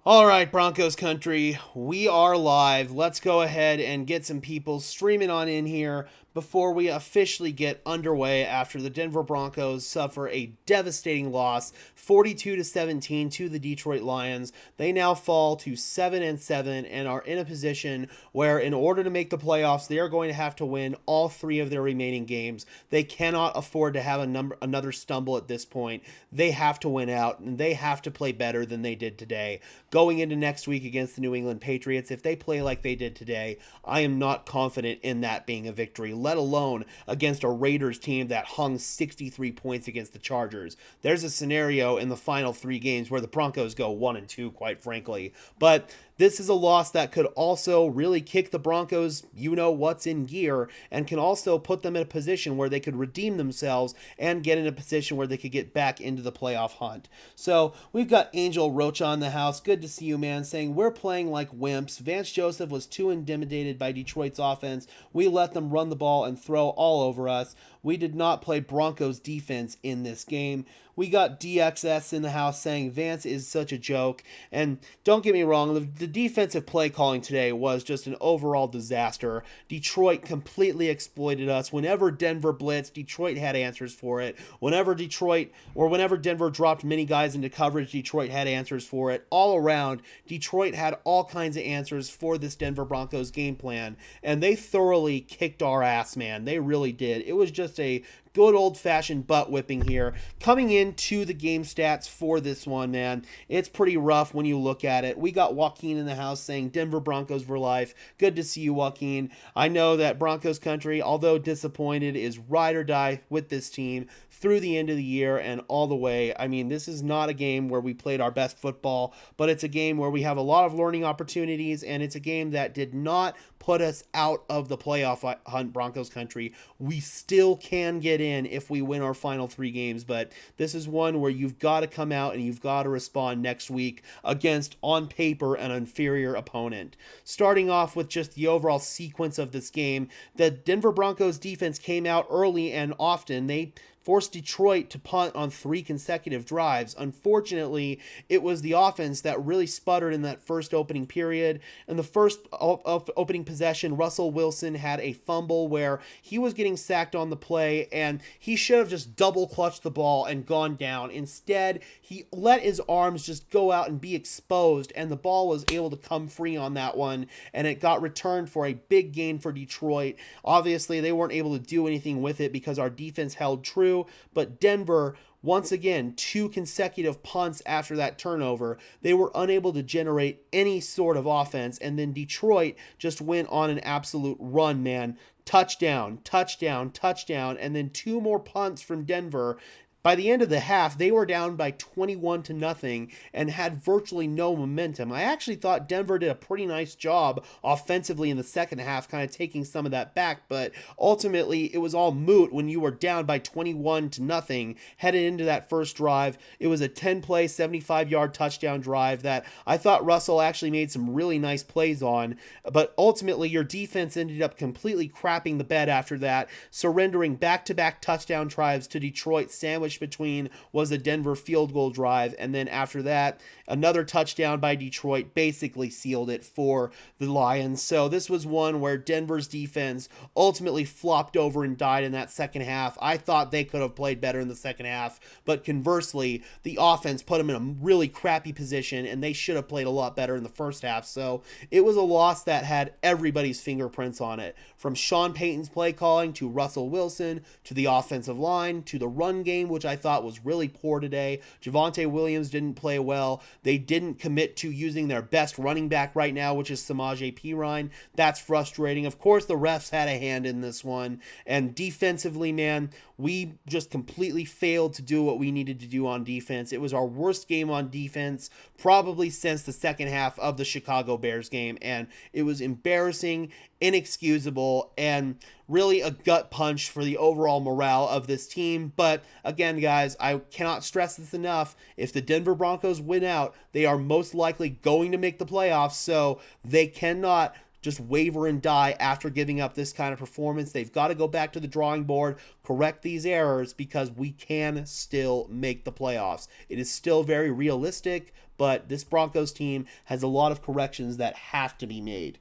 All right, Broncos country, we are live. Let's go ahead and get some people streaming on in here before we officially get underway after the Denver Broncos suffer a devastating loss 42 to 17 to the Detroit Lions. They now fall to 7 and 7 and are in a position where in order to make the playoffs, they are going to have to win all 3 of their remaining games. They cannot afford to have another stumble at this point. They have to win out and they have to play better than they did today. Going into next week against the New England Patriots, if they play like they did today, I am not confident in that being a victory, let alone against a Raiders team that hung 63 points against the Chargers. There's a scenario in the final 3 games where the Broncos go 1 and 2, quite frankly. But this is a loss that could also really kick the Broncos, what's in gear, and can also put them in a position where they could redeem themselves and get in a position where they could get back into the playoff hunt. So we've got Angel Rocha in the house. Good to see you, man, saying we're playing like wimps. Vance Joseph was too intimidated by Detroit's offense. We let them run the ball and throw all over us. We did not play Broncos defense in this game. We got DXS in the house saying Vance is such a joke. And don't get me wrong, the defensive play calling today was just an overall disaster. Detroit completely exploited us. Whenever Denver blitzed, Detroit had answers for it. Whenever Denver dropped many guys into coverage, Detroit had answers for it. All around, Detroit had all kinds of answers for this Denver Broncos game plan. And they thoroughly kicked our ass, man. They really did. It was just a good old-fashioned butt whipping here. Coming into the game stats for this one, man, it's pretty rough when you look at it. We got Joaquin in the house saying Denver Broncos for life. Good to see you, Joaquin. I know that Broncos country, although disappointed, is ride or die with this team through the end of the year and all the way. I mean, this is not a game where we played our best football, but it's a game where we have a lot of learning opportunities, and it's a game that did not put us out of the playoff hunt, Broncos country. We still can get in if we win our final 3 games, but this is one where you've got to come out and you've got to respond next week against, on paper, an inferior opponent. Starting off with just the overall sequence of this game, the Denver Broncos defense came out early and often. They forced Detroit to punt on 3 consecutive drives. Unfortunately, it was the offense that really sputtered in that first opening period. In the first opening possession, Russell Wilson had a fumble where he was getting sacked on the play, and he should have just double clutched the ball and gone down. Instead, he let his arms just go out and be exposed, and the ball was able to come free on that one, and it got returned for a big gain for Detroit. Obviously, they weren't able to do anything with it because our defense held true. But Denver, once again, 2 consecutive punts after that turnover, they were unable to generate any sort of offense. And then Detroit just went on an absolute run, man. Touchdown, touchdown, touchdown, and then 2 more punts from Denver. By the end of the half, they were down by 21 to nothing and had virtually no momentum. I actually thought Denver did a pretty nice job offensively in the second half, kind of taking some of that back, but ultimately it was all moot when you were down by 21 to nothing headed into that first drive. It was a 10-play, 75-yard touchdown drive that I thought Russell actually made some really nice plays on, but ultimately your defense ended up completely crapping the bed after that, surrendering back-to-back touchdown drives to Detroit, sandwiched between was a Denver field goal drive, and then after that, another touchdown by Detroit basically sealed it for the Lions. So this was one where Denver's defense ultimately flopped over and died in that second half. I thought they could have played better in the second half, but conversely, the offense put them in a really crappy position, and they should have played a lot better in the first half. So it was a loss that had everybody's fingerprints on it, from Sean Payton's play calling to Russell Wilson to the offensive line to the run game, which I thought was really poor today. Javonte Williams didn't play well. They didn't commit to using their best running back right now, which is Samaje Perine. That's frustrating. Of course, the refs had a hand in this one. And defensively, man, we just completely failed to do what we needed to do on defense. It was our worst game on defense probably since the second half of the Chicago Bears game. And it was embarrassing, inexcusable, and really a gut punch for the overall morale of this team. But again, guys, I cannot stress this enough. If the Denver Broncos win out, they are most likely going to make the playoffs, so they cannot just waver and die after giving up this kind of performance. They've got to go back to the drawing board, correct these errors, because we can still make the playoffs. It is still very realistic, but this Broncos team has a lot of corrections that have to be made.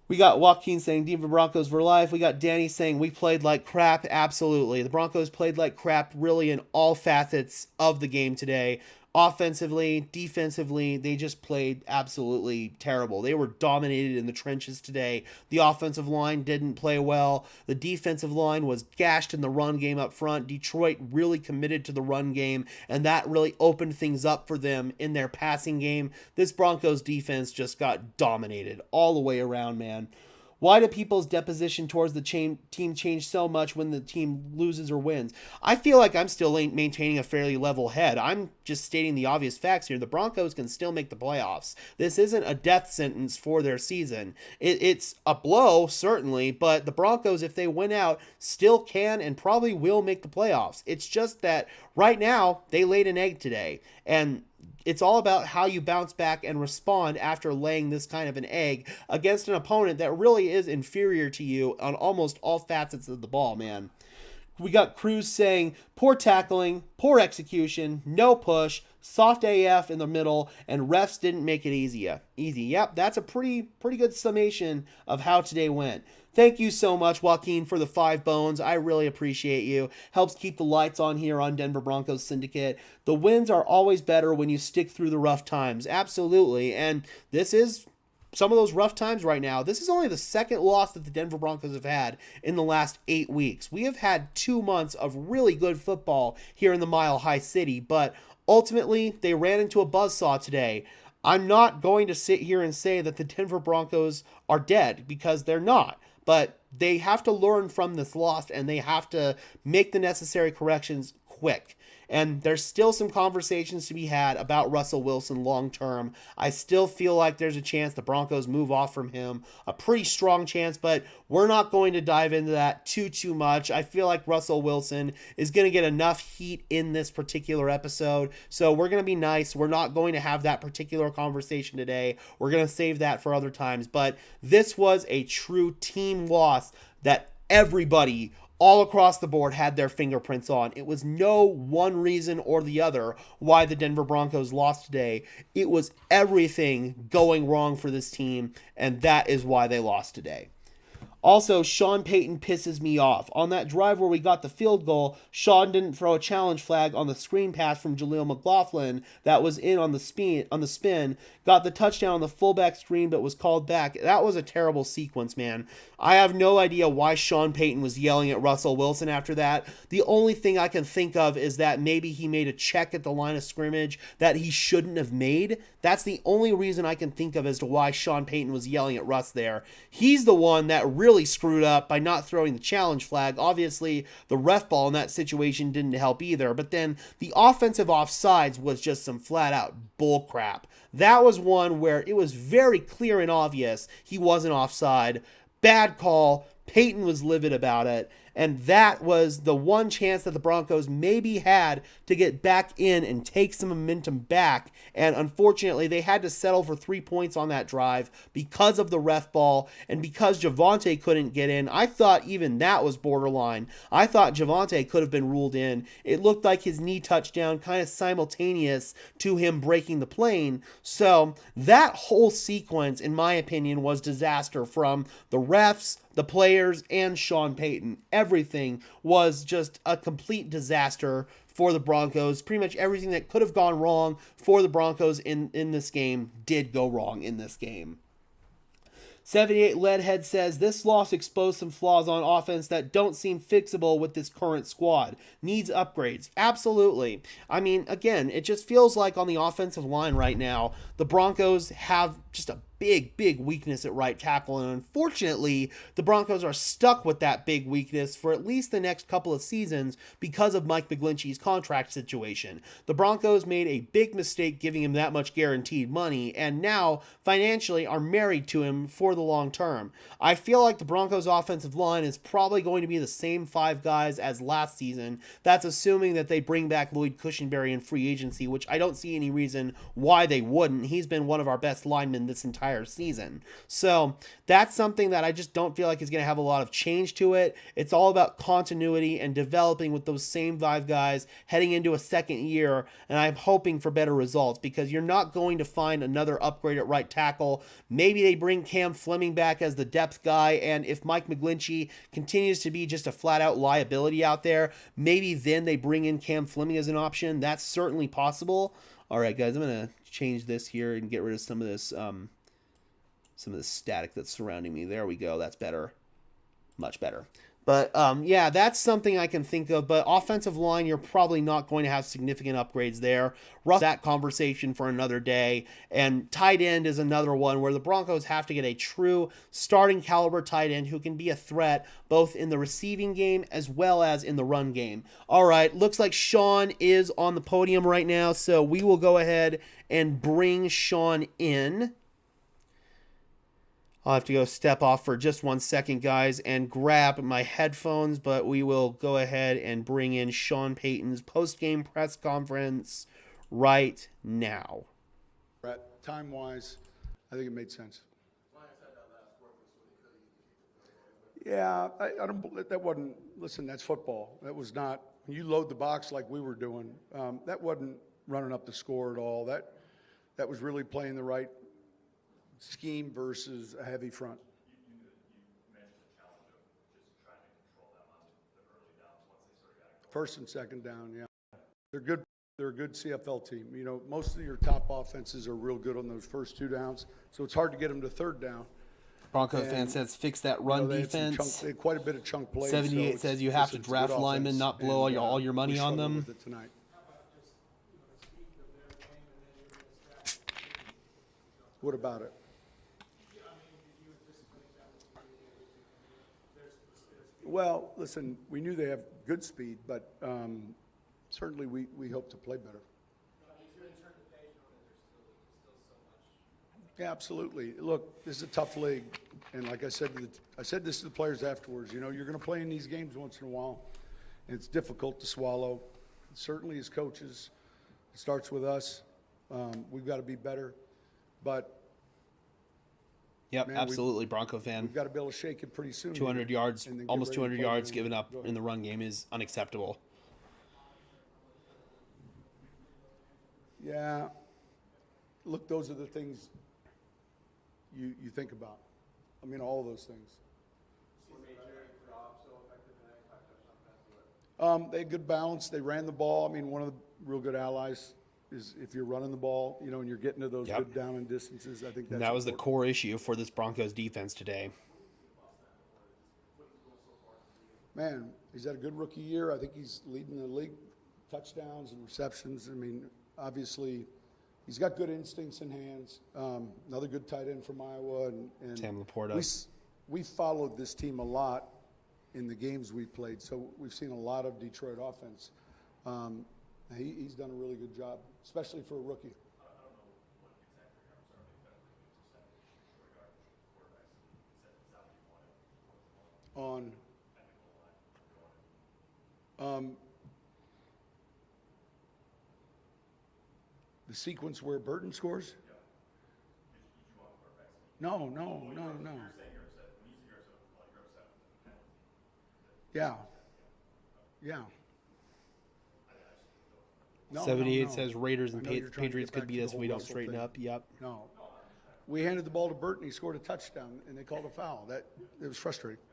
We got Joaquin saying Denver Broncos for life. We got Danny saying we played like crap. Absolutely. The Broncos played like crap really in all facets of the game today. Offensively, defensively, they just played absolutely terrible. They were dominated in the trenches today. The offensive line didn't play well. The defensive line was gashed in the run game up front. Detroit really committed to the run game, and that really opened things up for them in their passing game. This Broncos defense just got dominated all the way around, man. Why do people's deposition towards the team change so much when the team loses or wins? I feel like I'm still maintaining a fairly level head. I'm just stating the obvious facts here. The Broncos can still make the playoffs. This isn't a death sentence for their season. It's a blow, certainly, but the Broncos, if they win out, still can and probably will make the playoffs. It's just that right now, they laid an egg today, and it's all about how you bounce back and respond after laying this kind of an egg against an opponent that really is inferior to you on almost all facets of the ball, man. We got Cruz saying, poor tackling, poor execution, no push, soft AF in the middle, and refs didn't make it easy. Yep, that's a pretty good summation of how today went. Thank you so much, Joaquin, for the 5 bones. I really appreciate you. Helps keep the lights on here on Denver Broncos Syndicate. The wins are always better when you stick through the rough times. Absolutely. And this is some of those rough times right now. This is only the second loss that the Denver Broncos have had in the last 8 weeks. We have had 2 months of really good football here in the Mile High City, but ultimately they ran into a buzzsaw today. I'm not going to sit here and say that the Denver Broncos are dead, because they're not. But they have to learn from this loss, and they have to make the necessary corrections quick. And there's still some conversations to be had about Russell Wilson long term. I still feel like there's a chance the Broncos move off from him. A pretty strong chance, but we're not going to dive into that too much. I feel like Russell Wilson is going to get enough heat in this particular episode. So we're going to be nice. We're not going to have that particular conversation today. We're going to save that for other times. But this was a true team loss that everybody all across the board had their fingerprints on. It was no one reason or the other why the Denver Broncos lost today. It was everything going wrong for this team, and that is why they lost today. Also, Sean Payton pisses me off. On that drive where we got the field goal, Sean didn't throw a challenge flag on the screen pass from Jaleel McLaughlin that was in on the spin, got the touchdown on the fullback screen but was called back. That was a terrible sequence, man. I have no idea why Sean Payton was yelling at Russell Wilson after that. The only thing I can think of is that maybe he made a check at the line of scrimmage that he shouldn't have made. That's the only reason I can think of as to why Sean Payton was yelling at Russ there. He's the one that really screwed up by not throwing the challenge flag. Obviously, the ref ball in that situation didn't help either, but then the offensive offsides was just some flat out bull crap. That was one where it was very clear and obvious he wasn't offside. Bad call. Peyton was livid about it. And that was the one chance that the Broncos maybe had to get back in and take some momentum back. And unfortunately, they had to settle for 3 points on that drive because of the ref ball and because Javonte couldn't get in. I thought even that was borderline. I thought Javonte could have been ruled in. It looked like his knee touchdown kind of simultaneous to him breaking the plane. So that whole sequence, in my opinion, was disaster from the refs, the players, and Sean Payton. Everything was just a complete disaster for the Broncos. Pretty much everything that could have gone wrong for the Broncos in this game did go wrong in this game. 78 Leadhead says, this loss exposed some flaws on offense that don't seem fixable with this current squad. Needs upgrades. Absolutely. I mean, again, it just feels like on the offensive line right now, the Broncos have just a big weakness at right tackle, and unfortunately the Broncos are stuck with that big weakness for at least the next couple of seasons because of Mike McGlinchey's contract situation. The Broncos made a big mistake giving him that much guaranteed money, and now financially are married to him for the long term. I feel like the Broncos offensive line is probably going to be the same 5 guys as last season. That's assuming that they bring back Lloyd Cushenberry in free agency, which I don't see any reason why they wouldn't. He's been one of our best linemen this entire entire season. So that's something that I just don't feel like is going to have a lot of change to it. It's all about continuity and developing with those same 5 guys heading into a second year, and I'm hoping for better results because you're not going to find another upgrade at right tackle. Maybe they bring Cam Fleming back as the depth guy, and if Mike McGlinchey continues to be just a flat-out liability out there, maybe then they bring in Cam Fleming as an option. That's certainly possible. All right, guys, I'm going to change this here and get rid of some of this static that's surrounding me. There we go. That's better. Much better. But, yeah, that's something I can think of. But offensive line, you're probably not going to have significant upgrades there. That conversation for another day. And tight end is another one where the Broncos have to get a true starting caliber tight end who can be a threat both in the receiving game as well as in the run game. All right, looks like Sean is on the podium right now. So we will go ahead and bring Sean in. I'll have to go step off for just 1 second, guys, and grab my headphones, but we will go ahead and bring in Sean Payton's post-game press conference right now. Time-wise, I think it made sense. Yeah, I don't. That wasn't. Listen, that's football. That was not. When you load the box like we were doing, that wasn't running up the score at all. That was really playing the right scheme versus a heavy front. You mentioned the challenge of just trying to control them on the early downs once they sort of got it going. First and second down, yeah. They're good. They're a good CFL team. You know, most of your top offenses are real good on those first 2 downs, so it's hard to get them to third down. Broncos fan says fix that run defense. They had quite a bit of chunk plays. 78 says you have to draft linemen, not blow all your money on them. Tonight. What about it? Well, listen, we knew they have good speed, but certainly we hope to play better. Yeah, absolutely. Look, this is a tough league, and like I said, I said this to the players afterwards. You know, you're going to play in these games once in a while, and it's difficult to swallow. Certainly, as coaches, it starts with us. We've got to be better, but. Yep, man, absolutely, Bronco fan. We've got to be able to shake it pretty soon. 200 yards, almost 200 yards given up in the run game is unacceptable. Yeah. Look, those are the things you think about. I mean, all of those things. They had good balance. They ran the ball. I mean, one of the real good allies is if you're running the ball, you know, and you're getting to those good down and distances. I think that's that was the core issue for this Broncos defense today. Man, he's had a good rookie year. I think he's leading the league touchdowns and receptions. I mean, obviously, he's got good instincts and hands. Another good tight end from Iowa. And Sam Laporta. We followed this team a lot in the games we played, so we've seen a lot of Detroit offense. He's done a really good job, especially for a rookie. I don't know what exact terms are, but regarding quarterbacks, is that how you want it? On the sequence where Burton scores? Yeah. Did you want quarterbacks? No. You're saying you're upset. When you say you're upset with the penalty. Yeah. No, 78 says Raiders and Patriots could beat us if we don't straighten up. Yep. No. We handed the ball to Burton. He scored a touchdown, and they called a foul. It was frustrating.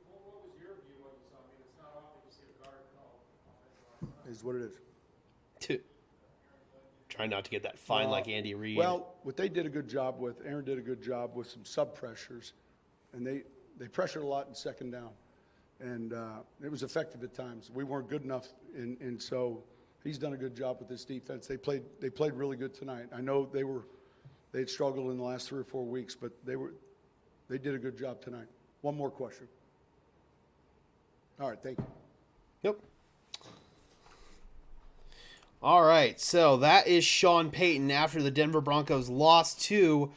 What was your view when you saw? I mean, it's not often you see a guard call. Is what it is. Try not to get that fine like Andy Reid. Well, what they did a good job with, Aaron did a good job with some sub-pressures, and they pressured a lot in second down, and it was effective at times. We weren't good enough, and so he's done a good job with this defense. They played really good tonight. I know they'd struggled in the last 3 or 4 weeks, but they did a good job tonight. One more question. All right, thank you. Yep. All right, so that is Sean Payton after the Denver Broncos lost to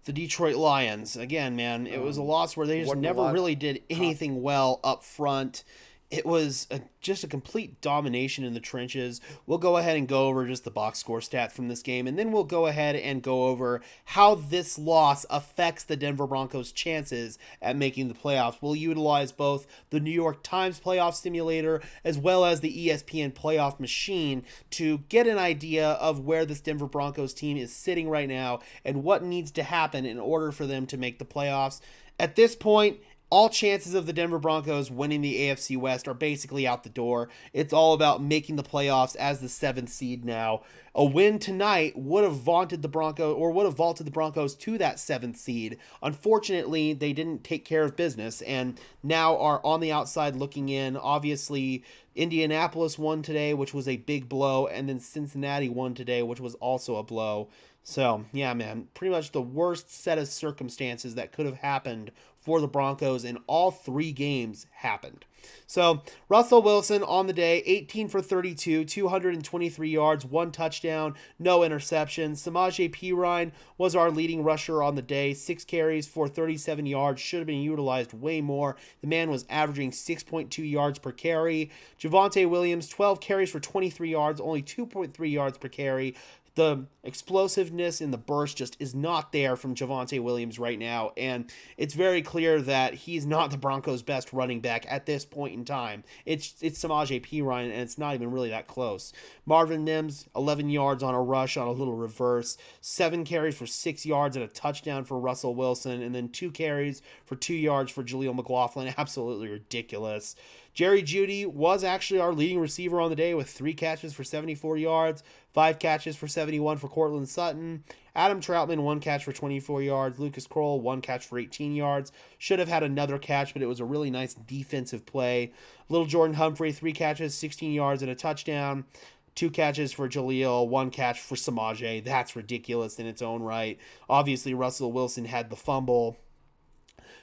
the Detroit Lions. Again, man, it was a loss where they just never really did anything well up front. it was just a complete domination in the trenches. We'll go ahead and go over just the box score stats from this game, and then we'll go ahead and go over how this loss affects the Denver Broncos' chances at making the playoffs. We'll utilize both the New York Times playoff simulator as well as the ESPN playoff machine to get an idea of where this Denver Broncos team is sitting right now and what needs to happen in order for them to make the playoffs. At this point, all chances of the Denver Broncos winning the AFC West are basically out the door. It's all about making the playoffs as the 7th seed now. A win tonight would have vaulted the Broncos to that 7th seed. Unfortunately, they didn't take care of business and now are on the outside looking in. Obviously, Indianapolis won today, which was a big blow, and then Cincinnati won today, which was also a blow. So, yeah, man, pretty much the worst set of circumstances that could have happened for the Broncos in all 3 games happened. So, Russell Wilson on the day, 18 for 32, 223 yards, 1 touchdown, no interceptions. Samaje Perine was our leading rusher on the day, 6 carries for 37 yards, should have been utilized way more. The man was averaging 6.2 yards per carry. Javonte Williams, 12 carries for 23 yards, only 2.3 yards per carry. The explosiveness in the burst just is not there from Javonte Williams right now, and it's very clear that he's not the Broncos' best running back at this point in time. It's Samaje Perine, and it's not even really that close. Marvin Mims, 11 yards on a rush on a little reverse, 7 carries for 6 yards and a touchdown for Russell Wilson, and then 2 carries for 2 yards for Jaleel McLaughlin. Absolutely ridiculous. Jerry Jeudy was actually our leading receiver on the day with 3 catches for 74 yards, 5 catches for 71 for Cortland Sutton. Adam Troutman, 1 catch for 24 yards. Lucas Kroll, 1 catch for 18 yards. Should have had another catch, but it was a really nice defensive play. Little Jordan Humphrey, 3 catches, 16 yards and a touchdown. 2 catches for Jaleel, 1 catch for Samaje. That's ridiculous in its own right. Obviously, Russell Wilson had the fumble.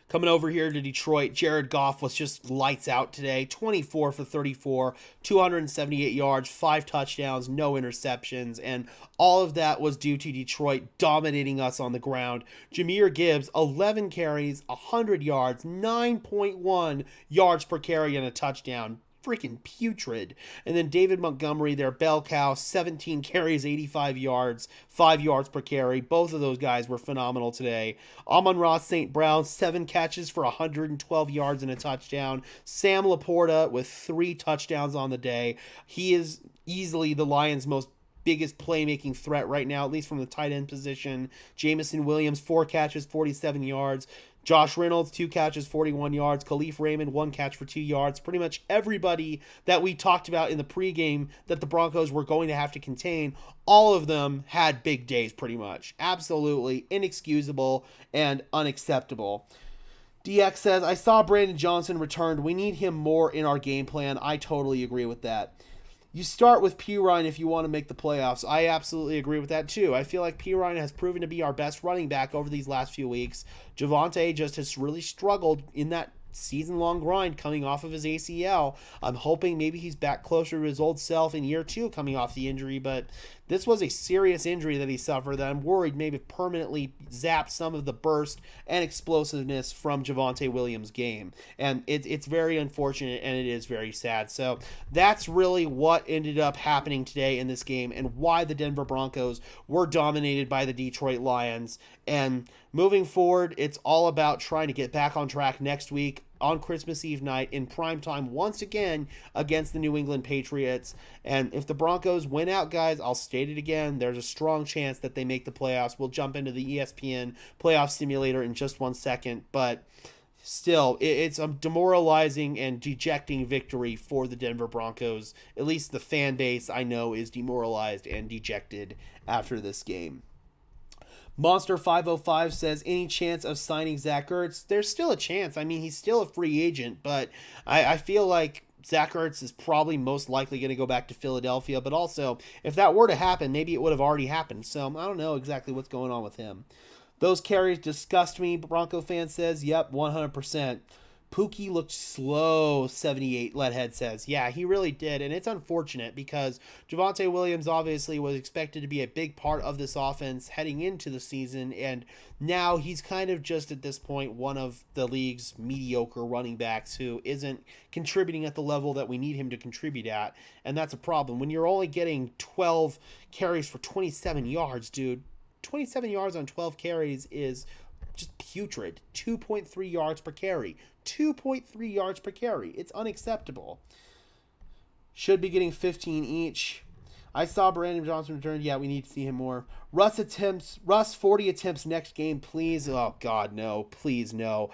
Coming over here to Detroit, Jared Goff was just lights out today. 24 for 34, 278 yards, 5 touchdowns, no interceptions, and all of that was due to Detroit dominating us on the ground. Jahmyr Gibbs, 11 carries, 100 yards, 9.1 yards per carry, and a touchdown. Freaking putrid. And then David Montgomery, their bell cow, 17 carries, 85 yards, 5 yards per carry. Both of those guys were phenomenal today. Amon-Ra St. Brown, 7 catches for 112 yards and a touchdown. Sam Laporta with 3 touchdowns on the day. He is easily the Lions' most biggest playmaking threat right now, at least from the tight end position. Jameson Williams, 4 catches, 47 yards. Josh Reynolds, 2 catches, 41 yards. Khalif Raymond, 1 catch for 2 yards. Pretty much everybody that we talked about in the pregame that the Broncos were going to have to contain, all of them had big days pretty much. Absolutely inexcusable and unacceptable. DX says, I saw Brandon Johnson returned. We need him more in our game plan. I totally agree with that. You start with Perine if you want to make the playoffs. I absolutely agree with that too. I feel like Perine has proven to be our best running back over these last few weeks. Javonte just has really struggled in that season-long grind coming off of his ACL. I'm hoping maybe he's back closer to his old self in year 2 coming off the injury, but this was a serious injury that he suffered that I'm worried maybe permanently zapped some of the burst and explosiveness from Javonte Williams' game. And it's very unfortunate and it is very sad. So that's really what ended up happening today in this game and why the Denver Broncos were dominated by the Detroit Lions. And moving forward, it's all about trying to get back on track next week on Christmas Eve night in primetime once again against the New England Patriots. And if the Broncos win out, guys, I'll state it again, there's a strong chance that they make the playoffs. We'll jump into the ESPN playoff simulator in just 1 second, but still, it's a demoralizing and dejecting victory for the Denver Broncos. At least the fan base, I know, is demoralized and dejected after this game. Monster 505 says, any chance of signing Zach Ertz? There's still a chance. I mean, he's still a free agent, but I feel like Zach Ertz is probably most likely going to go back to Philadelphia. But also, if that were to happen, maybe it would have already happened. So I don't know exactly what's going on with him. Those carries disgust me, Bronco fan says. Yep, 100%. Pookie looked slow, 78, Leadhead says. Yeah, he really did, and it's unfortunate because Javonte Williams obviously was expected to be a big part of this offense heading into the season, and now he's kind of just at this point one of the league's mediocre running backs who isn't contributing at the level that we need him to contribute at, and that's a problem. When you're only getting 12 carries for 27 yards, dude, 27 yards on 12 carries is just putrid. 2.3 yards per carry. 2.3 yards per carry. It's unacceptable. Should be getting 15 each. I saw Brandon Johnson return. Yeah, we need to see him more. Russ 40 attempts next game, please. Oh, God, no. Please, no.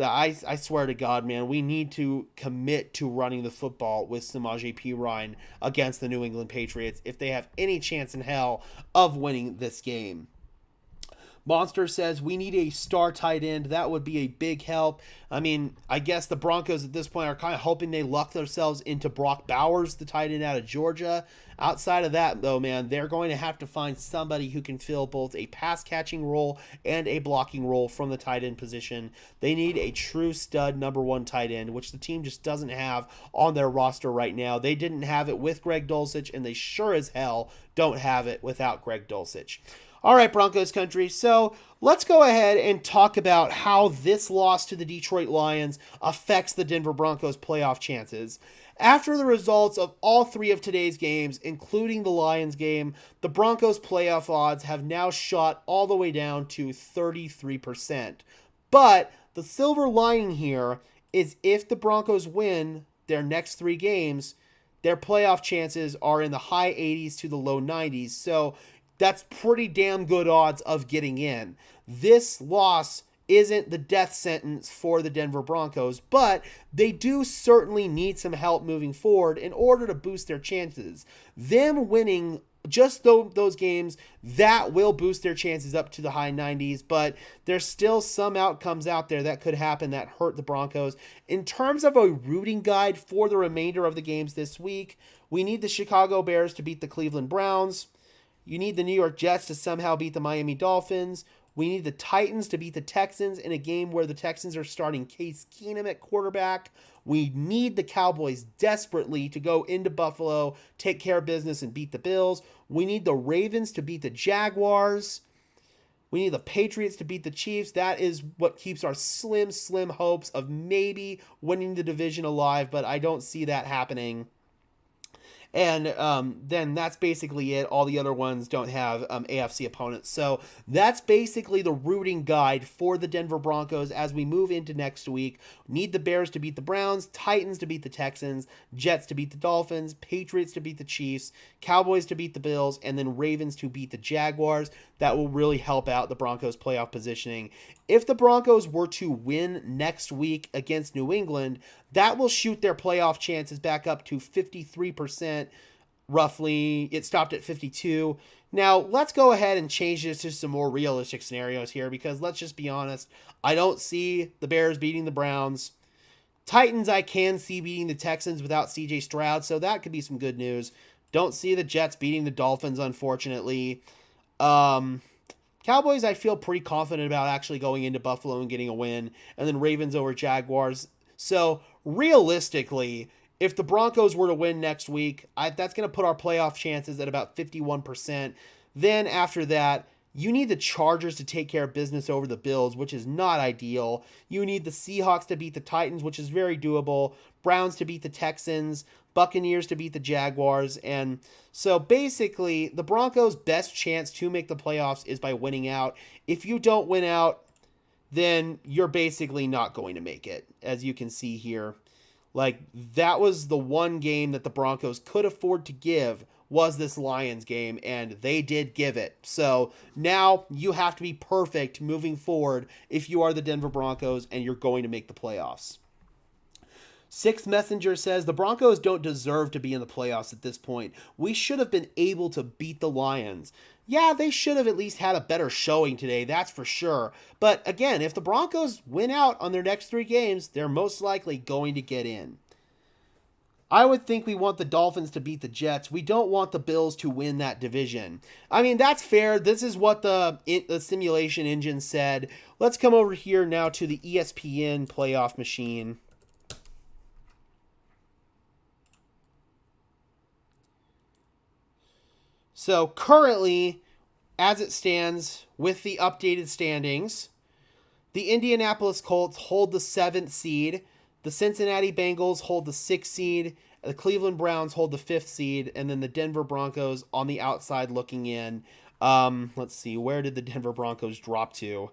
I swear to God, man, we need to commit to running the football with Samaje Perine against the New England Patriots if they have any chance in hell of winning this game. Monster says we need a star tight end. That would be a big help. I mean, I guess the Broncos at this point are kind of hoping they luck themselves into Brock Bowers, the tight end out of Georgia. Outside of that, though, man, they're going to have to find somebody who can fill both a pass-catching role and a blocking role from the tight end position. They need a true stud number one tight end, which the team just doesn't have on their roster right now. They didn't have it with Greg Dulcich, and they sure as hell don't have it without Greg Dulcich. All right, Broncos country. So let's go ahead and talk about how this loss to the Detroit Lions affects the Denver Broncos' playoff chances. After the results of all three of today's games, including the Lions game, the Broncos' playoff odds have now shot all the way down to 33%. But the silver lining here is if the Broncos win their next three games, their playoff chances are in the high 80s to the low 90s. So that's pretty damn good odds of getting in. This loss isn't the death sentence for the Denver Broncos, but they do certainly need some help moving forward in order to boost their chances. Them winning just those games, that will boost their chances up to the high 90s, but there's still some outcomes out there that could happen that hurt the Broncos. In terms of a rooting guide for the remainder of the games this week, we need the Chicago Bears to beat the Cleveland Browns. You need the New York Jets to somehow beat the Miami Dolphins. We need the Titans to beat the Texans in a game where the Texans are starting Case Keenum at quarterback. We need the Cowboys desperately to go into Buffalo, take care of business, and beat the Bills. We need the Ravens to beat the Jaguars. We need the Patriots to beat the Chiefs. That is what keeps our slim hopes of maybe winning the division alive, but I don't see that happening. And then that's basically it. All the other ones don't have AFC opponents. So that's basically the rooting guide for the Denver Broncos as we move into next week. Need the Bears to beat the Browns, Titans to beat the Texans, Jets to beat the Dolphins, Patriots to beat the Chiefs, Cowboys to beat the Bills, and then Ravens to beat the Jaguars. That will really help out the Broncos' playoff positioning. If the Broncos were to win next week against New England, that will shoot their playoff chances back up to 53%, roughly. It stopped at 52. Now, let's go ahead and change this to some more realistic scenarios here because let's just be honest. I don't see the Bears beating the Browns. Titans, I can see beating the Texans without C.J. Stroud, so that could be some good news. Don't see the Jets beating the Dolphins, unfortunately. Cowboys, I feel pretty confident about actually going into Buffalo and getting a win. And then Ravens over Jaguars. So, realistically, if the Broncos were to win next week, that's going to put our playoff chances at about 51%. Then after that, you need the Chargers to take care of business over the Bills, which is not ideal. You need the Seahawks to beat the Titans, which is very doable. Browns to beat the Texans. Buccaneers to beat the Jaguars. And so basically, the Broncos' best chance to make the playoffs is by winning out. If you don't win out, then you're basically not going to make it, as you can see here. Like, that was the one game that the Broncos could afford to give was this Lions game, and they did give it. So now you have to be perfect moving forward if you are the Denver Broncos and you're going to make the playoffs. Sixth Messenger says, the Broncos don't deserve to be in the playoffs at this point. We should have been able to beat the Lions. Yeah, they should have at least had a better showing today, that's for sure. But again, if the Broncos win out on their next three games, they're most likely going to get in. I would think we want the Dolphins to beat the Jets. We don't want the Bills to win that division. I mean, that's fair. This is what the simulation engine said. Let's come over here now to the ESPN playoff machine. So currently, as it stands with the updated standings, the Indianapolis Colts hold the 7th seed. The Cincinnati Bengals hold the 6th seed. The Cleveland Browns hold the 5th seed. And then the Denver Broncos on the outside looking in. Let's see. Where did the Denver Broncos drop to?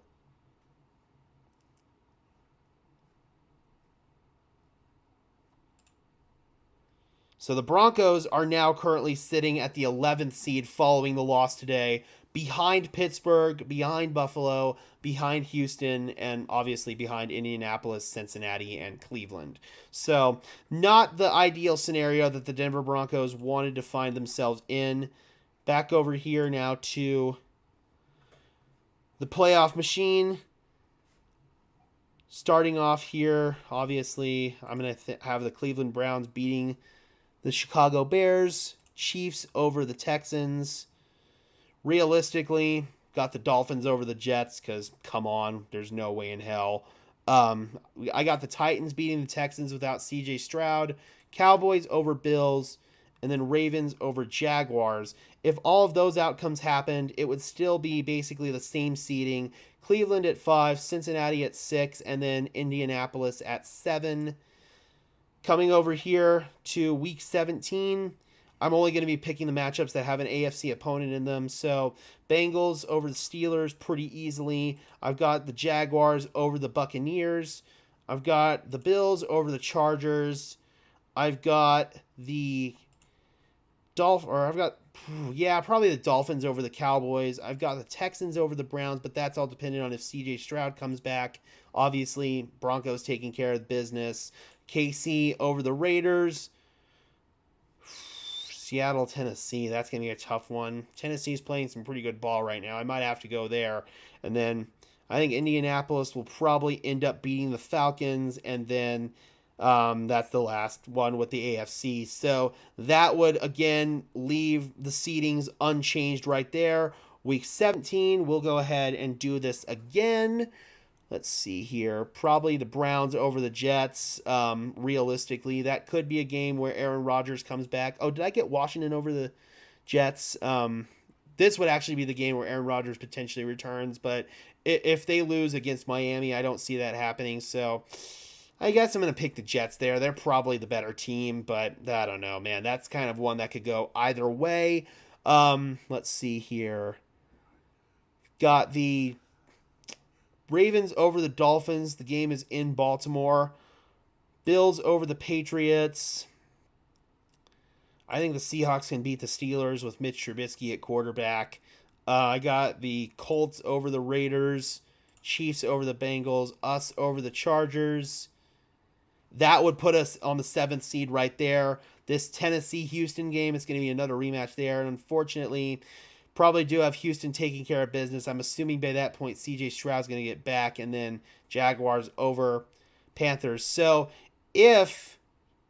So the Broncos are now currently sitting at the 11th seed following the loss today, behind Pittsburgh, behind Buffalo, behind Houston, and obviously behind Indianapolis, Cincinnati, and Cleveland. So not the ideal scenario that the Denver Broncos wanted to find themselves in. Back over here now to the playoff machine. Starting off here, obviously, I'm going to have the Cleveland Browns beating the Chicago Bears, Chiefs over the Texans. Realistically, got the Dolphins over the Jets because, come on, there's no way in hell. I got the Titans beating the Texans without C.J. Stroud, Cowboys over Bills, and then Ravens over Jaguars. If all of those outcomes happened, it would still be basically the same seeding. Cleveland at 5, Cincinnati at 6, and then Indianapolis at 7. Coming over here to Week 17, I'm only going to be picking the matchups that have an AFC opponent in them. So Bengals over the Steelers pretty easily. I've got the Jaguars over the Buccaneers. I've got the Bills over the Chargers. I've got the probably the Dolphins over the Cowboys. I've got the Texans over the Browns, but that's all dependent on if CJ Stroud comes back. Obviously, Broncos taking care of the business. KC over the Raiders. Seattle, Tennessee. That's going to be a tough one. Tennessee's playing some pretty good ball right now. I might have to go there. And then I think Indianapolis will probably end up beating the Falcons. And then that's the last one with the AFC. So that would, again, leave the seedings unchanged right there. Week 17, we'll go ahead and do this again. Let's see here. Probably the Browns over the Jets. Realistically, that could be a game where Aaron Rodgers comes back. Oh, did I get Washington over the Jets? This would actually be the game where Aaron Rodgers potentially returns. But if they lose against Miami, I don't see that happening. So I guess I'm going to pick the Jets there. They're probably the better team. But I don't know, man. That's kind of one that could go either way. Let's see here. Got the Ravens over the Dolphins. The game is in Baltimore. Bills over the Patriots. I think the Seahawks can beat the Steelers with Mitch Trubisky at quarterback. I got the Colts over the Raiders. Chiefs over the Bengals. Us over the Chargers. That would put us on the 7th seed right there. This Tennessee-Houston game is going to be another rematch there. And unfortunately, probably do have Houston taking care of business. I'm assuming by that point CJ Stroud's going to get back, and then Jaguars over Panthers. So if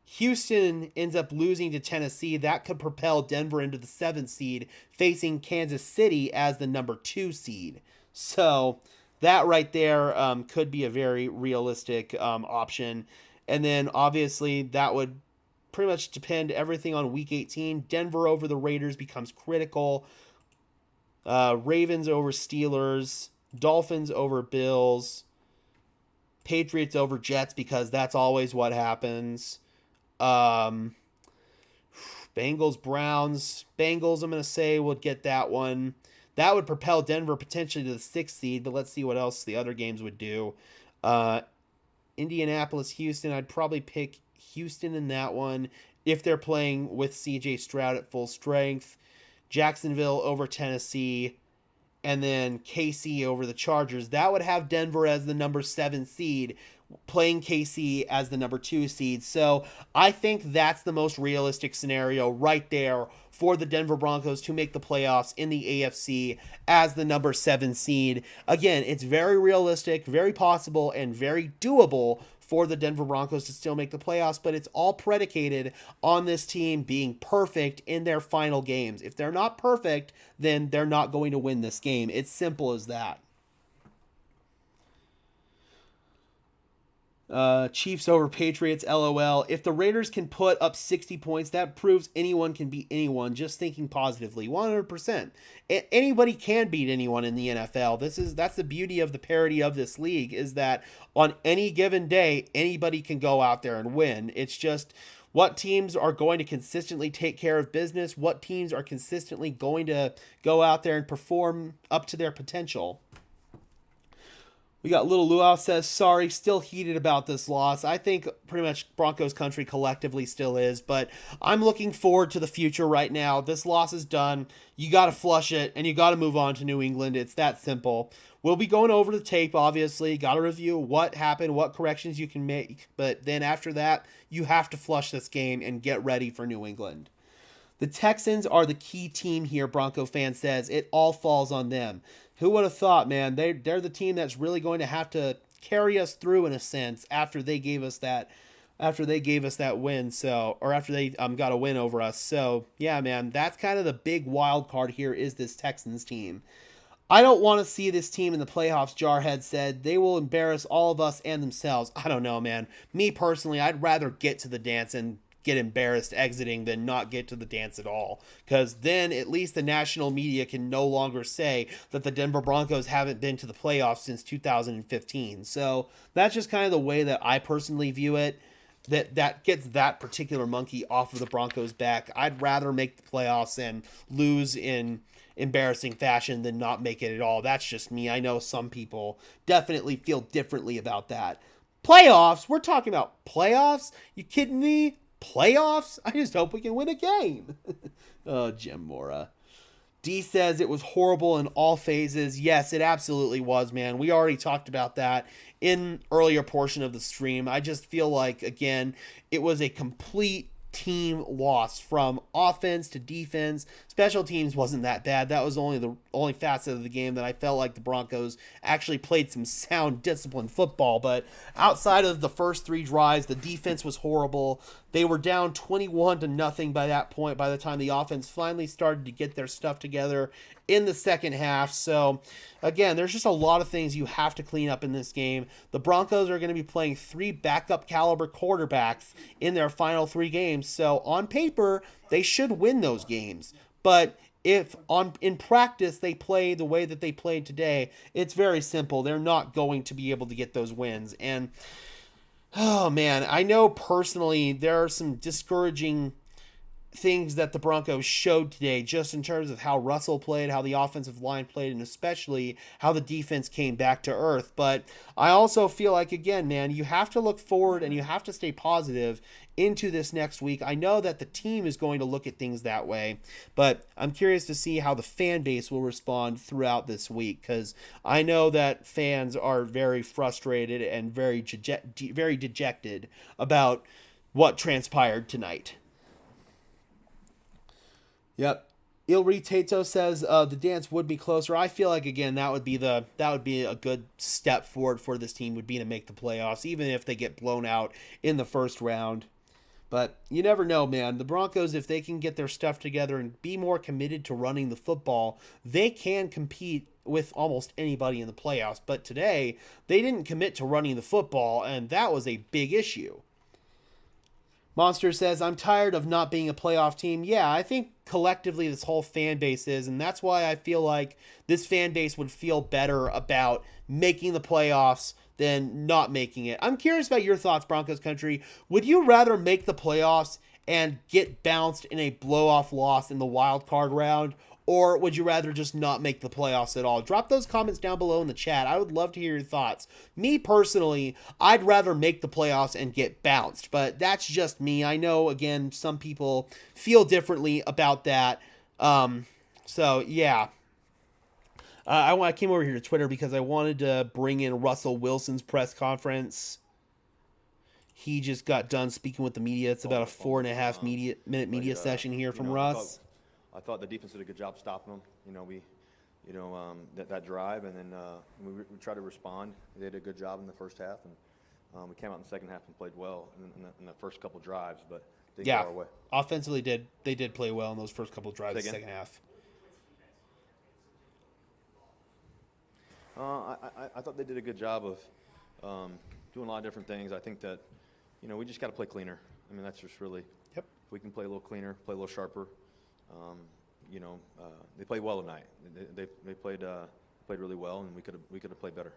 Houston ends up losing to Tennessee, that could propel Denver into the 7th seed, facing Kansas City as the number 2 seed. So that right there could be a very realistic option. And then obviously that would pretty much depend everything on Week 18. Denver over the Raiders becomes critical. Ravens over Steelers, Dolphins over Bills, Patriots over Jets because that's always what happens. Bengals, Browns. Bengals, I'm going to say, would get that one. That would propel Denver potentially to the 6th seed, but let's see what else the other games would do. Indianapolis, Houston, I'd probably pick Houston in that one if they're playing with CJ Stroud at full strength. Jacksonville over Tennessee, and then KC over the Chargers. That would have Denver as the number 7 seed, playing KC as the number 2 seed. So I think that's the most realistic scenario right there for the Denver Broncos to make the playoffs in the AFC as the number 7 seed. Again, it's very realistic, very possible, and very doable for the Denver Broncos to still make the playoffs, but it's all predicated on this team being perfect in their final games. If they're not perfect, then they're not going to win this game. It's simple as that. Chiefs over Patriots, LOL. If the Raiders can put up 60 points, that proves anyone can beat anyone. Just thinking positively, 100%. Anybody can beat anyone in the NFL. That's the beauty of the parity of this league, is that on any given day, anybody can go out there and win. It's just what teams are going to consistently take care of business, what teams are consistently going to go out there and perform up to their potential. We got Little Luau says, sorry, still heated about this loss. I think pretty much Broncos country collectively still is, but I'm looking forward to the future right now. This loss is done. You got to flush it, and you got to move on to New England. It's that simple. We'll be going over the tape, obviously. Got to review what happened, what corrections you can make, but then after that, you have to flush this game and get ready for New England. The Texans are the key team here, Bronco fan says. It all falls on them. Who would have thought, man? They're the team that's really going to have to carry us through in a sense after they gave us that win. So, or after they got a win over us. So yeah, man, that's kind of the big wild card here is this Texans team. I don't want to see this team in the playoffs, Jarhead said. They will embarrass all of us and themselves. I don't know, man. Me personally, I'd rather get to the dance and get embarrassed exiting than not get to the dance at all, because then at least the national media can no longer say that the Denver Broncos haven't been to the playoffs since 2015. So that's just kind of the way that I personally view it. That gets that particular monkey off of the Broncos' back. I'd rather make the playoffs and lose in embarrassing fashion than not make it at all. That's just me. I know some people definitely feel differently about that. Playoffs? We're talking about playoffs? You kidding me? Playoffs? I just hope we can win a game. Oh, Jim Mora. D says it was horrible in all phases. Yes, it absolutely was, man. We already talked about that in earlier portion of the stream. I just feel like, again, it was a complete team loss from offense to defense. Special teams wasn't that bad. That was the only facet of the game that I felt like the Broncos actually played some sound, disciplined football. But outside of the first three drives, the defense was horrible. They were down 21-0 by that point, by the time the offense finally started to get their stuff together in the second half. So, again, there's just a lot of things you have to clean up in this game. The Broncos are going to be playing 3 backup caliber quarterbacks in their final 3 games. So, on paper, they should win those games. But if in practice they play the way that they played today, it's very simple. They're not going to be able to get those wins. And oh, man, I know personally there are some discouraging things that the Broncos showed today, just in terms of how Russell played, how the offensive line played, and especially how the defense came back to earth. But I also feel like, again, man, you have to look forward and you have to stay positive into this next week. I know that the team is going to look at things that way, but I'm curious to see how the fan base will respond throughout this week, because I know that fans are very frustrated and very dejected about what transpired tonight. Yep. Ilri Tato says the dance would be closer. I feel like, again, that would be a good step forward for this team, would be to make the playoffs, even if they get blown out in the first round. But you never know, man. The Broncos, if they can get their stuff together and be more committed to running the football, they can compete with almost anybody in the playoffs. But today, they didn't commit to running the football, and that was a big issue. Monster says, I'm tired of not being a playoff team. Yeah, I think collectively this whole fan base is, and that's why I feel like this fan base would feel better about making the playoffs than not making it. I'm curious about your thoughts, Broncos country. Would you rather make the playoffs and get bounced in a blow-off loss in the wild card round, or would you rather just not make the playoffs at all? Drop those comments down below in the chat. I would love to hear your thoughts. Me personally, I'd rather make the playoffs and get bounced, but that's just me. I know, again, some people feel differently about that. So, yeah. I came over here to Twitter because I wanted to bring in Russell Wilson's press conference. He just got done speaking with the media. It's about a 4.5 minute media session here from Russ. I thought the defense did a good job stopping them. That drive, and then we tried to respond. They did a good job in the first half, and We came out in the second half and played well in the first couple drives, but didn't Yeah, go our way. offensively they did play well in those first couple drives of the Say again? second half. I thought they did a good job of doing a lot of different things. I think that, we just got to play cleaner. I mean, that's just really, Yep. if we can play a little cleaner, play a little sharper. They played well tonight. They played really well, and we could have played better.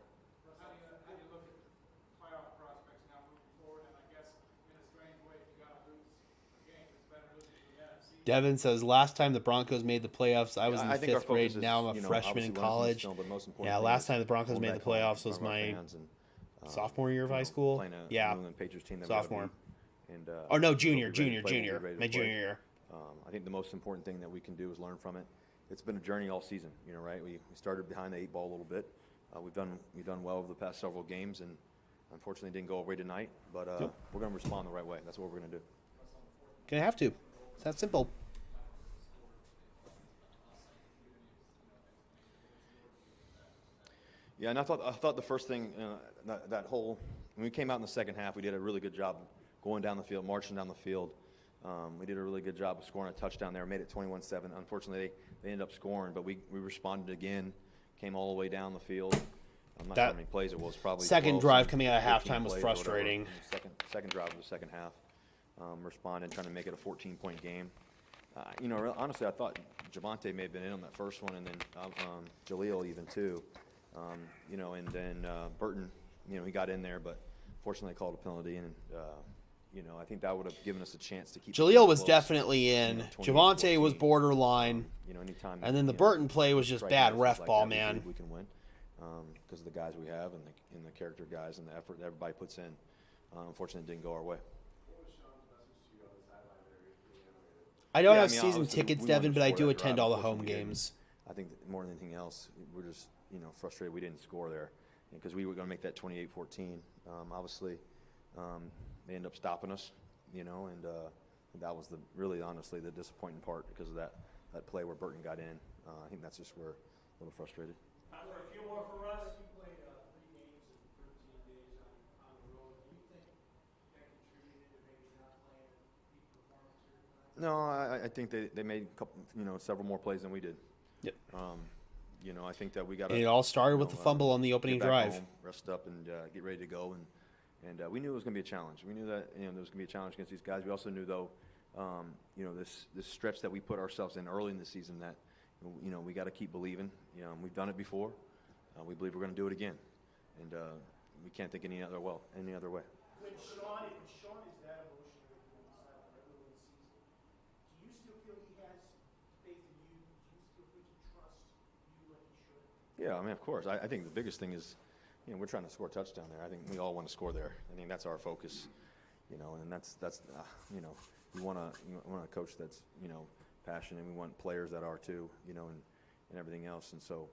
How do you look at playoff prospects now moving forward? And I guess in a strange way, if you got to lose a game, it's better losing to the NFC. Devin says, last time the Broncos made the playoffs, I was in I the think our fifth grade. focus is, Now I'm a freshman in obviously learn from this college. film, but most important Yeah, thing last is time the Broncos going made the back home playoffs in was front of our my fans and, sophomore year of high school. playing a Yeah. New England Patriots team that we gotta Sophomore. beat. And, Or no, we'll junior, be ready junior, to play, we'll be junior. ready to My play. junior year. I think the most important thing that we can do is learn from it. It's been a journey all season, right? We started behind the 8 ball a little bit. We've done well over the past several games, and unfortunately didn't go away tonight. But we're going to respond the right way. That's what we're going to do. Gonna have to. It's that simple. Yeah, and I thought the first thing that whole when we came out in the second half, we did a really good job going down the field, marching down the field. We did a really good job of scoring a touchdown there, made it 21-7. Unfortunately, they ended up scoring, but we responded again, came all the way down the field. I'm not sure how many plays it was. Probably Second 12, drive coming out of 13 halftime was plays or whatever. frustrating. Second drive of the second half, responded, trying to make it a 14-point game. Honestly, I thought Javonte may have been in on that first one, and then Jaleel even too. And then Burton, he got in there, but fortunately called a penalty, and I think that would have given us a chance to keep. Jaleel was close. definitely in. 28-14. Javonte was borderline. Anytime. And then the Burton play was just strike bad actions ref like ball, that, we man. believe we can win because of the guys we have and the character guys and the effort that everybody puts in. Unfortunately, it didn't go our way. I don't Yeah, have I mean, season obviously, tickets, we wanted Devin, to but I score do that attend drive. all the home Unfortunately, we didn't. games. I think that more than anything else, we're just frustrated we didn't score there because we were going to make that 28-14. Obviously, they ended up stopping us, and that was honestly the disappointing part because of that play where Burton got in. I think that's just where a little frustrated. For a few more for us. You played 3 games in 13 days on the road. Do you think that contributed to maybe not playing a peak performance here tonight? No, I think they made a couple, several more plays than we did. Yep. I think that we got. And it all started with the fumble on the opening get back drive. home, rest up, and get ready to go. And we knew it was going to be a challenge. We knew that there was going to be a challenge against these guys. We also knew, though, this stretch that we put ourselves in early in the season that we got to keep believing. We've done it before. We believe we're going to do it again, and we can't think any other way. When Sean is that emotional during the early in the season, do you still feel he has faith in you? Do you still think he trusts you like he should? Yeah, I mean, of course. I think the biggest thing is, we're trying to score a touchdown there. I think we all want to score there. I think that's our focus, and that's we want a coach that's passionate. We want players that are too, and everything else. And so,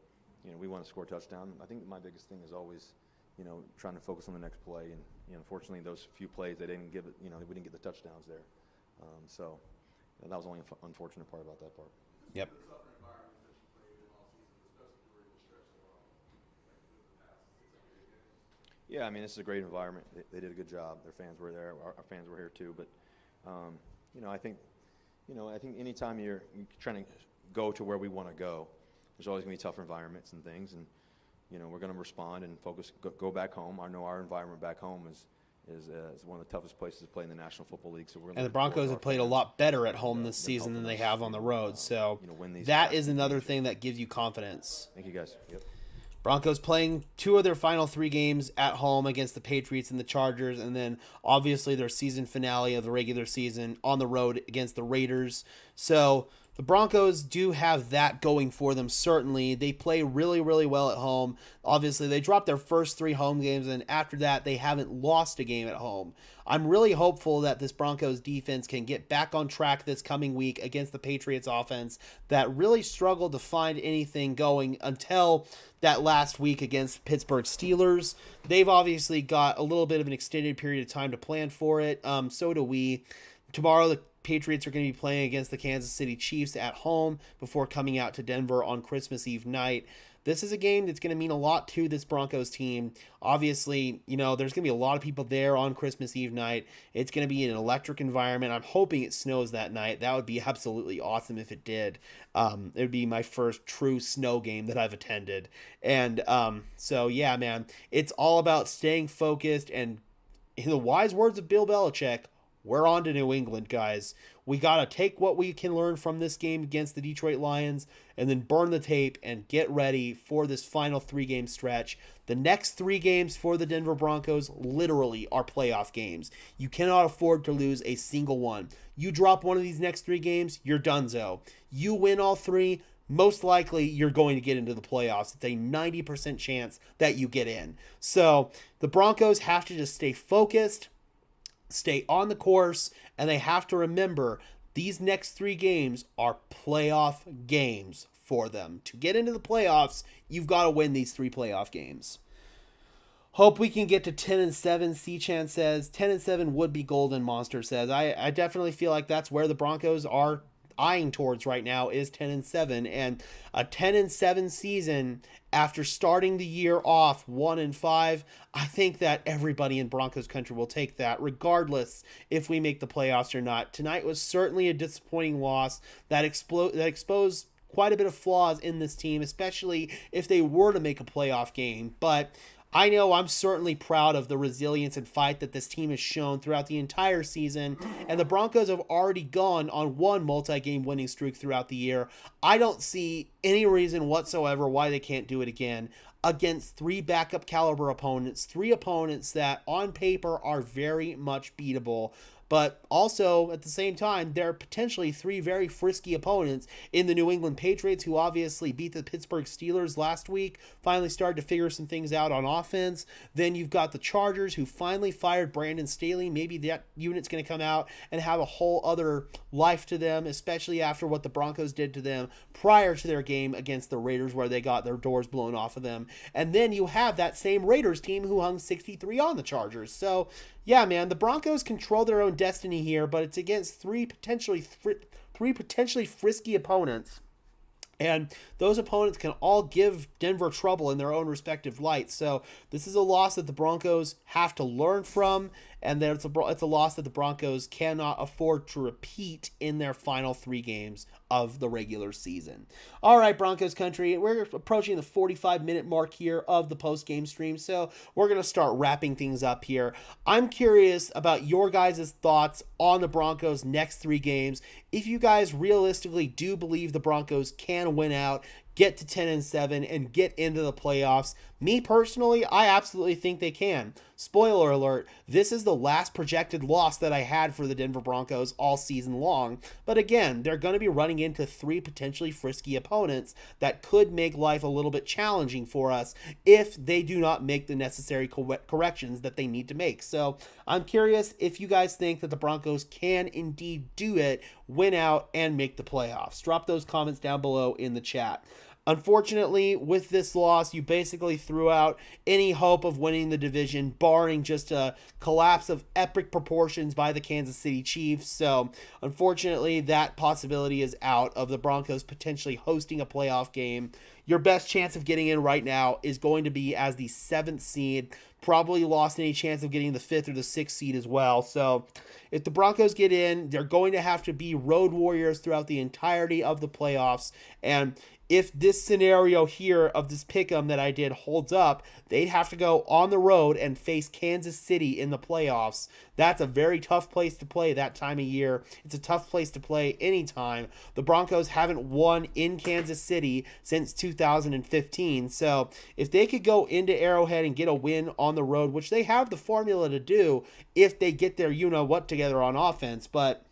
we want to score a touchdown. I think my biggest thing is always, trying to focus on the next play. And unfortunately, those few plays they didn't give it. We didn't get the touchdowns there. So that was the only unfortunate part about that part. Yep. Yeah, I mean, this is a great environment. They did a good job. Their fans were there. Our fans were here too. But, I think anytime you're trying to go to where we want to go, there's always going to be tough environments and things. And, we're going to respond and focus, go back home. I know our environment back home is one of the toughest places to play in the National Football League. So we're And the Broncos have played a lot better at home this season than they have on the road. So that is another thing that gives you confidence. Thank you, guys. Yep. Broncos playing 2 of their final 3 games at home against the Patriots and the Chargers, and then obviously their season finale of the regular season on the road against the Raiders. So the Broncos do have that going for them, certainly. They play really, really well at home. Obviously, they dropped their first 3 home games, and after that, they haven't lost a game at home. I'm really hopeful that this Broncos defense can get back on track this coming week against the Patriots offense that really struggled to find anything going until that last week against Pittsburgh Steelers. They've obviously got a little bit of an extended period of time to plan for it. So do we. Tomorrow, the Patriots are going to be playing against the Kansas City Chiefs at home before coming out to Denver on Christmas Eve night. this is a game that's going to mean a lot to this Broncos team. Obviously, there's going to be a lot of people there on Christmas Eve night. It's going to be an electric environment. I'm hoping it snows that night. That would be absolutely awesome if it did. It would be my first true snow game that I've attended. And so, yeah, man, it's all about staying focused. And in the wise words of Bill Belichick, we're on to New England, guys. We got to take what we can learn from this game against the Detroit Lions and then burn the tape and get ready for this final 3-game stretch. The next 3 games for the Denver Broncos literally are playoff games. You cannot afford to lose a single one. You drop one of these next 3 games, you're donezo. You win all 3, most likely you're going to get into the playoffs. It's a 90% chance that you get in. So the Broncos have to just stay focused, stay on the course, and they have to remember these next 3 games are playoff games for them. To get into the playoffs, you've got to win these 3 playoff games. Hope we can get to 10-7, C-Chan says. 10-7 would be golden, Monster says. I definitely feel like that's where the Broncos are eyeing towards right now, is 10-7, and a 10-7 season after starting the year off 1-5. I think that everybody in Broncos country will take that, regardless if we make the playoffs or not. Tonight was certainly a disappointing loss that exposed quite a bit of flaws in this team, especially if they were to make a playoff game. But I know I'm certainly proud of the resilience and fight that this team has shown throughout the entire season, and the Broncos have already gone on 1 multi-game winning streak throughout the year. I don't see any reason whatsoever why they can't do it again against 3 backup caliber opponents, 3 opponents that on paper are very much beatable. But also, at the same time, there are potentially 3 very frisky opponents in the New England Patriots, who obviously beat the Pittsburgh Steelers last week, finally started to figure some things out on offense. Then you've got the Chargers, who finally fired Brandon Staley. Maybe that unit's going to come out and have a whole other life to them, especially after what the Broncos did to them prior to their game against the Raiders, where they got their doors blown off of them. And then you have that same Raiders team who hung 63 on the Chargers. So, yeah, man, the Broncos control their own destiny here, but it's against 3 potentially frisky opponents. And those opponents can all give Denver trouble in their own respective light. So this is a loss that the Broncos have to learn from, and it's a loss that the Broncos cannot afford to repeat in their final 3 games of the regular season. All right, Broncos country, we're approaching the 45-minute mark here of the post-game stream, so we're going to start wrapping things up here. I'm curious about your guys' thoughts on the Broncos' next 3 games. If you guys realistically do believe the Broncos can win out, get to 10-7, and get into the playoffs. Me personally, I absolutely think they can. Spoiler alert, this is the last projected loss that I had for the Denver Broncos all season long. But again, they're going to be running into 3 potentially frisky opponents that could make life a little bit challenging for us if they do not make the necessary corrections that they need to make. So I'm curious if you guys think that the Broncos can indeed do it, win out, and make the playoffs. Drop those comments down below in the chat. Unfortunately, with this loss, you basically threw out any hope of winning the division, barring just a collapse of epic proportions by the Kansas City Chiefs. So, unfortunately, that possibility is out of the Broncos potentially hosting a playoff game. Your best chance of getting in right now is going to be as the 7th seed. Probably lost any chance of getting the 5th or the 6th seed as well. So, if the Broncos get in, they're going to have to be road warriors throughout the entirety of the playoffs. And if this scenario here of this pick'em that I did holds up, they'd have to go on the road and face Kansas City in the playoffs. That's a very tough place to play that time of year. It's a tough place to play anytime. The Broncos haven't won in Kansas City since 2015. So if they could go into Arrowhead and get a win on the road, which they have the formula to do if they get their you-know-what together on offense, but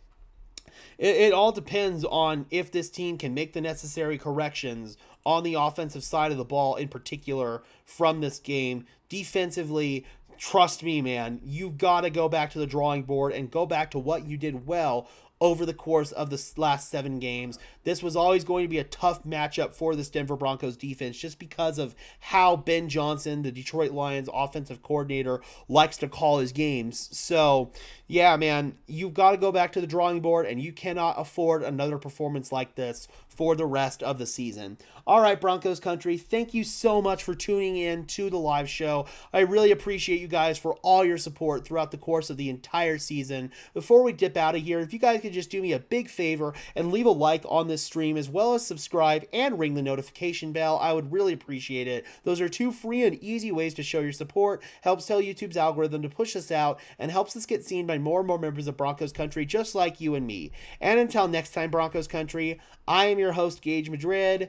it all depends on if this team can make the necessary corrections on the offensive side of the ball in particular from this game. Defensively, trust me, man, you've got to go back to the drawing board and go back to what you did well over the course of the last 7 games. This was always going to be a tough matchup for this Denver Broncos defense just because of how Ben Johnson, the Detroit Lions offensive coordinator, likes to call his games. So, yeah, man, you've got to go back to the drawing board, and you cannot afford another performance like this for the rest of the season. All right, Broncos country, thank you so much for tuning in to the live show. I really appreciate you guys for all your support throughout the course of the entire season. Before we dip out of here, if you guys could just do me a big favor and leave a like on this stream, as well as subscribe and ring the notification bell, I would really appreciate it. Those are 2 free and easy ways to show your support, helps tell YouTube's algorithm to push us out, and helps us get seen by more and more members of Broncos country just like you and me. And until next time, Broncos country, I am your host, Gage Madrid.